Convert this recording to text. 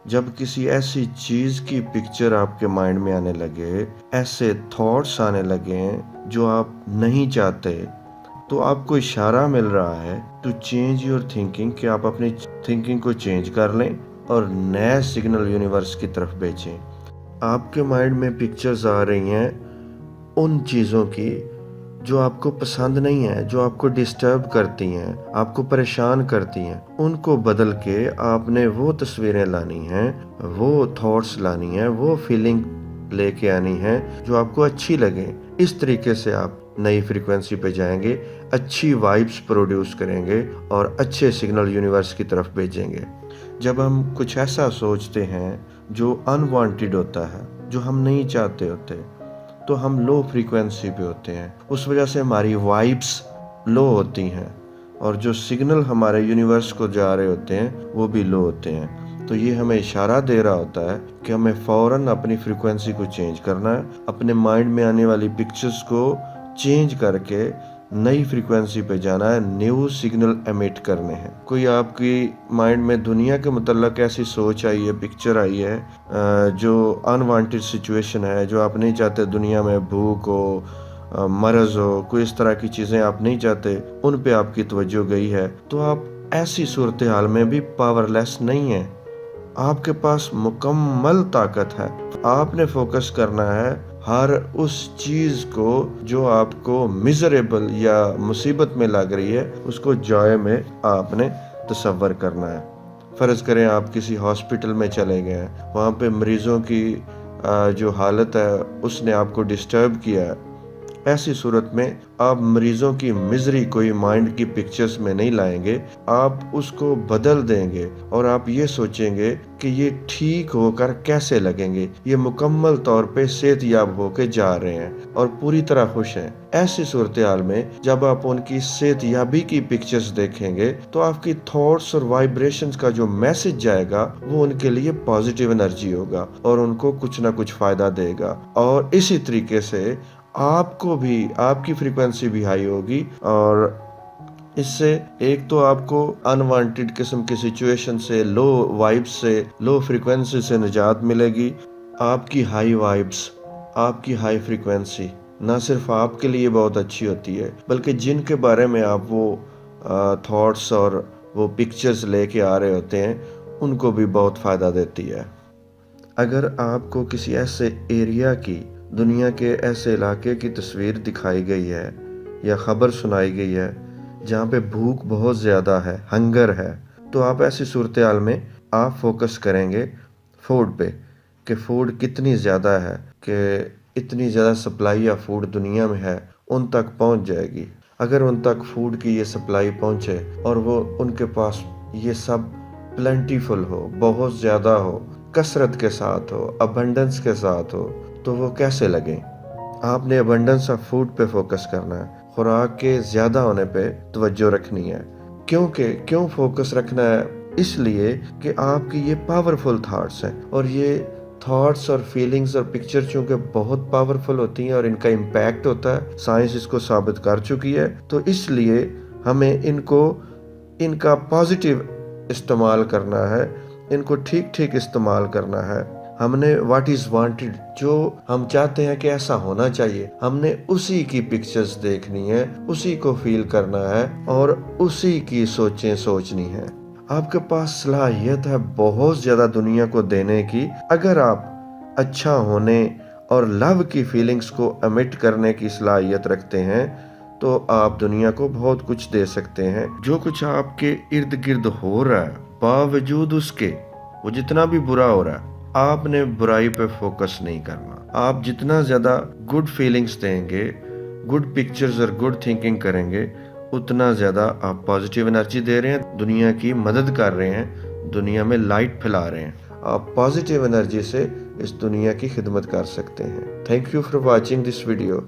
جب کسی ایسی چیز کی پکچر آپ کے مائنڈ میں آنے لگے، ایسے تھاٹس آنے لگے جو آپ نہیں چاہتے، تو آپ کو اشارہ مل رہا ہے ٹو چینج یور تھنکنگ، کہ آپ اپنی تھنکنگ کو چینج کر لیں اور نئے سگنل یونیورس کی طرف بھیجیں۔ آپ کے مائنڈ میں پکچرز آ رہی ہیں ان چیزوں کی جو آپ کو پسند نہیں ہے، جو آپ کو ڈسٹرب کرتی ہیں، آپ کو پریشان کرتی ہیں، ان کو بدل کے آپ نے وہ تصویریں لانی ہیں، وہ تھاٹس لانی ہیں، وہ فیلنگ لے کے آنی ہے جو آپ کو اچھی لگے۔ اس طریقے سے آپ نئی فریکوینسی پہ جائیں گے، اچھی وائبس پروڈیوس کریں گے اور اچھے سگنل یونیورس کی طرف بھیجیں گے۔ جب ہم کچھ ایسا سوچتے ہیں جو انوانٹیڈ ہوتا ہے، جو ہم نہیں چاہتے ہوتے، تو ہم لو فریکوینسی پہ ہوتے ہیں، اس وجہ سے ہماری وائبس لو ہوتی ہیں اور جو سگنل ہمارے یونیورس کو جا رہے ہوتے ہیں وہ بھی لو ہوتے ہیں۔ تو یہ ہمیں اشارہ دے رہا ہوتا ہے کہ ہمیں فوراً اپنی فریکوینسی کو چینج کرنا ہے، اپنے مائنڈ میں آنے والی پکچرز کو چینج کر کے نئی فریکوینسی پہ جانا ہے، نیو سگنل ایمٹ کرنے ہیں۔ کوئی آپ کی مائنڈ میں دنیا کے متعلق ایسی سوچ آئی ہے، پکچر آئی ہے جو انوانٹیڈ سچویشن ہے، جو آپ نہیں چاہتے، دنیا میں بھوک ہو، مرض ہو، کوئی اس طرح کی چیزیں آپ نہیں چاہتے، ان پہ آپ کی توجہ گئی ہے، تو آپ ایسی صورتحال میں بھی پاور لیس نہیں ہیں، آپ کے پاس مکمل طاقت ہے۔ آپ نے فوکس کرنا ہے ہر اس چیز کو جو آپ کو میزریبل یا مصیبت میں لگ رہی ہے، اس کو جوائے میں آپ نے تصور کرنا ہے۔ فرض کریں آپ کسی ہاسپٹل میں چلے گئے ہیں، وہاں پہ مریضوں کی جو حالت ہے اس نے آپ کو ڈسٹرب کیا ہے، ایسی صورت میں آپ مریضوں کی مزری کوئی مائنڈ کی پکچرز میں نہیں لائیں گے، آپ اس کو بدل دیں گے اور آپ یہ سوچیں گے کہ یہ ٹھیک ہو کر کیسے لگیں گے، یہ مکمل طور پہ صحت یاب ہو کے جا رہے ہیں اور پوری طرح خوش ہیں۔ ایسی صورتحال میں جب آپ ان کی صحت یابی کی پکچرز دیکھیں گے تو آپ کی تھاٹس اور وائبریشنز کا جو میسج جائے گا وہ ان کے لیے پازیٹیو انرجی ہوگا اور ان کو کچھ نہ کچھ فائدہ دے گا، اور اسی طریقے سے آپ کو بھی آپ کی فریکوینسی بھی ہائی ہوگی، اور اس سے ایک تو آپ کو انوانٹیڈ قسم کی سچویشن سے، لو وائبس سے، لو فریکوینسی سے نجات ملے گی۔ آپ کی ہائی وائبس، آپ کی ہائی فریکوینسی نہ صرف آپ کے لیے بہت اچھی ہوتی ہے، بلکہ جن کے بارے میں آپ وہ تھاٹس اور وہ پکچرز لے کے آ رہے ہوتے ہیں ان کو بھی بہت فائدہ دیتی ہے۔ اگر آپ کو کسی ایسے ایریا کی، دنیا کے ایسے علاقے کی تصویر دکھائی گئی ہے یا خبر سنائی گئی ہے جہاں پہ بھوک بہت زیادہ ہے، ہنگر ہے، تو آپ ایسی صورتحال میں آپ فوکس کریں گے فوڈ پہ، کہ فوڈ کتنی زیادہ ہے، کہ اتنی زیادہ سپلائی آف فوڈ دنیا میں ہے، ان تک پہنچ جائے گی۔ اگر ان تک فوڈ کی یہ سپلائی پہنچے اور وہ ان کے پاس یہ سب پلینٹی فل ہو، بہت زیادہ ہو، کثرت کے ساتھ ہو، ابنڈنس کے ساتھ ہو، تو وہ کیسے لگیں؟ آپ نے ابنڈنس آف فوڈ پہ فوکس کرنا ہے، خوراک کے زیادہ ہونے پہ توجہ رکھنی ہے۔ کیوں فوکس رکھنا ہے؟ اس لیے کہ آپ کی یہ پاورفل تھاٹس ہیں، اور یہ تھاٹس اور فیلنگز اور پکچر چونکہ بہت پاورفل ہوتی ہیں اور ان کا امپیکٹ ہوتا ہے، سائنس اس کو ثابت کر چکی ہے، تو اس لیے ہمیں ان کا پازیٹیو استعمال کرنا ہے، ان کو ٹھیک استعمال کرنا ہے۔ ہم نے واٹ از وانٹڈ، جو ہم چاہتے ہیں کہ ایسا ہونا چاہیے، ہم نے اسی کی پکچرز دیکھنی ہے، اسی کو فیل کرنا ہے اور اسی کی سوچیں سوچنی ہے۔ آپ کے پاس صلاحیت ہے بہت زیادہ دنیا کو دینے کی، اگر آپ اچھا ہونے اور لو کی فیلنگز کو ایمٹ کرنے کی صلاحیت رکھتے ہیں تو آپ دنیا کو بہت کچھ دے سکتے ہیں۔ جو کچھ آپ کے ارد گرد ہو رہا ہے، باوجود اس کے وہ جتنا بھی برا ہو رہا ہے، آپ نے برائی پہ فوکس نہیں کرنا۔ آپ جتنا زیادہ گڈ فیلنگز دیں گے، گڈ پکچرز اور گڈ تھنکنگ کریں گے، اتنا زیادہ آپ پازیٹیو انرجی دے رہے ہیں، دنیا کی مدد کر رہے ہیں، دنیا میں لائٹ پھیلا رہے ہیں۔ آپ پازیٹیو انرجی سے اس دنیا کی خدمت کر سکتے ہیں۔ Thank you for watching this video.